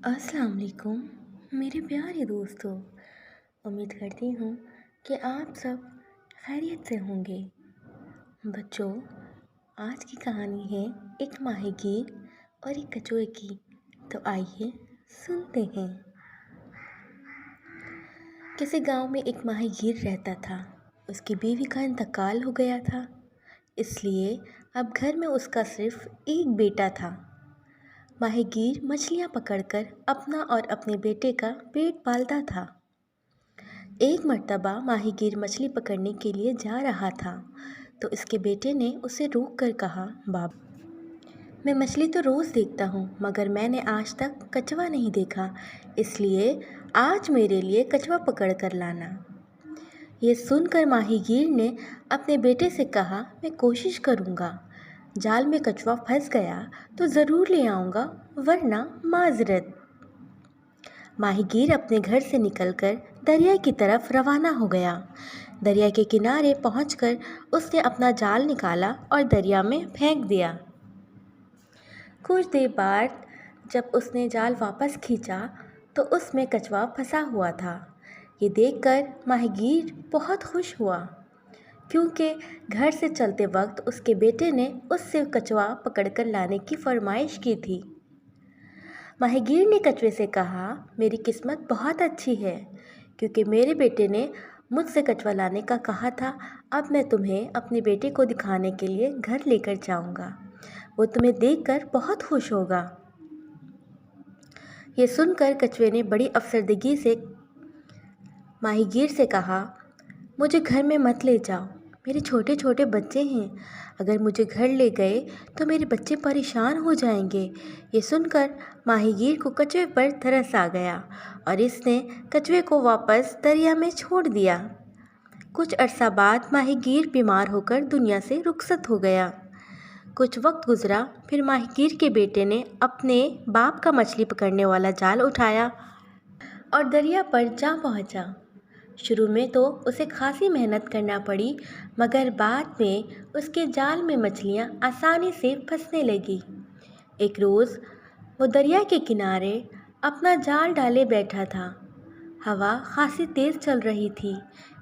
السلام علیکم میرے پیارے دوستو، امید کرتی ہوں کہ آپ سب خیریت سے ہوں گے۔ بچوں، آج کی کہانی ہے ایک ماہی گیر اور ایک کچوے کی، تو آئیے سنتے ہیں۔ کسی گاؤں میں ایک ماہی گیر رہتا تھا۔ اس کی بیوی کا انتقال ہو گیا تھا، اس لیے اب گھر میں اس کا صرف ایک بیٹا تھا۔ ماہی گیر مچھلیاں پکڑ کر اپنا اور اپنے بیٹے کا پیٹ پالتا تھا۔ ایک مرتبہ ماہی گیر مچھلی پکڑنے کے لیے جا رہا تھا تو اس کے بیٹے نے اسے روک کر کہا، بابا، میں مچھلی تو روز دیکھتا ہوں مگر میں نے آج تک کچوا نہیں دیکھا، اس لیے آج میرے لیے کچوا پکڑ کر لانا۔ یہ سن کر ماہی گیر نے اپنے بیٹے سے کہا، میں کوشش کروں گا، جال میں کچوا پھنس گیا تو ضرور لے آؤں گا، ورنہ معذرت۔ ماہی گیر اپنے گھر سے نکل کر دریا کی طرف روانہ ہو گیا۔ دریا کے کنارے پہنچ کر اس نے اپنا جال نکالا اور دریا میں پھینک دیا۔ کچھ دیر بعد جب اس نے جال واپس کھینچا تو اس میں کچوا پھنسا ہوا تھا۔ یہ دیکھ کر ماہی گیر بہت خوش ہوا، کیونکہ گھر سے چلتے وقت اس کے بیٹے نے اس سے کچوا پکڑ کر لانے کی فرمائش کی تھی۔ ماہی گیر نے کچوے سے کہا، میری قسمت بہت اچھی ہے، کیونکہ میرے بیٹے نے مجھ سے کچوا لانے کا کہا تھا۔ اب میں تمہیں اپنے بیٹے کو دکھانے کے لیے گھر لے کر جاؤں گا، وہ تمہیں دیکھ کر بہت خوش ہوگا۔ یہ سن کر کچوے نے بڑی افسردگی سے ماہی گیر سے کہا، مجھے گھر میں مت لے جاؤ، میرے چھوٹے چھوٹے بچے ہیں، اگر مجھے گھر لے گئے تو میرے بچے پریشان ہو جائیں گے۔ یہ سن کر ماہی گیر کو کچوے پر ترس آ گیا اور اس نے کچوے کو واپس دریا میں چھوڑ دیا۔ کچھ عرصہ بعد ماہی گیر بیمار ہو کر دنیا سے رخصت ہو گیا۔ کچھ وقت گزرا، پھر ماہی گیر کے بیٹے نے اپنے باپ کا مچھلی پکڑنے والا جال اٹھایا اور دریا پر جا پہنچا۔ شروع میں تو اسے خاصی محنت کرنا پڑی، مگر بعد میں اس کے جال میں مچھلیاں آسانی سے پھنسنے لگی۔ ایک روز وہ دریا کے کنارے اپنا جال ڈالے بیٹھا تھا۔ ہوا خاصی تیز چل رہی تھی۔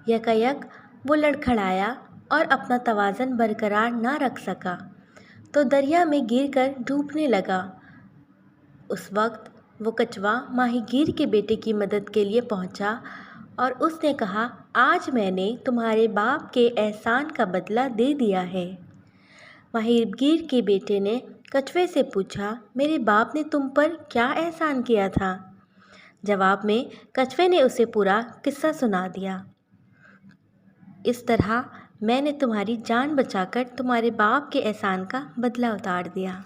یکایک وہ لڑکھڑایا اور اپنا توازن برقرار نہ رکھ سکا تو دریا میں گر کر ڈوبنے لگا۔ اس وقت وہ کچوا ماہی گیر کے بیٹے کی مدد کے لیے پہنچا اور اس نے کہا، آج میں نے تمہارے باپ کے احسان کا بدلہ دے دیا ہے۔ ماہی گیر کے بیٹے نے کچوے سے پوچھا، میرے باپ نے تم پر کیا احسان کیا تھا؟ جواب میں کچوے نے اسے پورا قصہ سنا دیا۔ اس طرح میں نے تمہاری جان بچا کر تمہارے باپ کے احسان کا بدلہ اتار دیا۔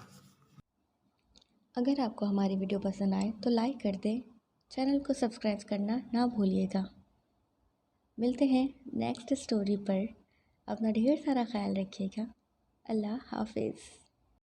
اگر آپ کو ہماری ویڈیو پسند آئے تو لائک کر دیں، چینل کو سبسکرائب کرنا نہ بھولیے گا۔ ملتے ہیں نیکسٹ سٹوری پر، اپنا ڈھیر سارا خیال رکھیے گا۔ اللہ حافظ۔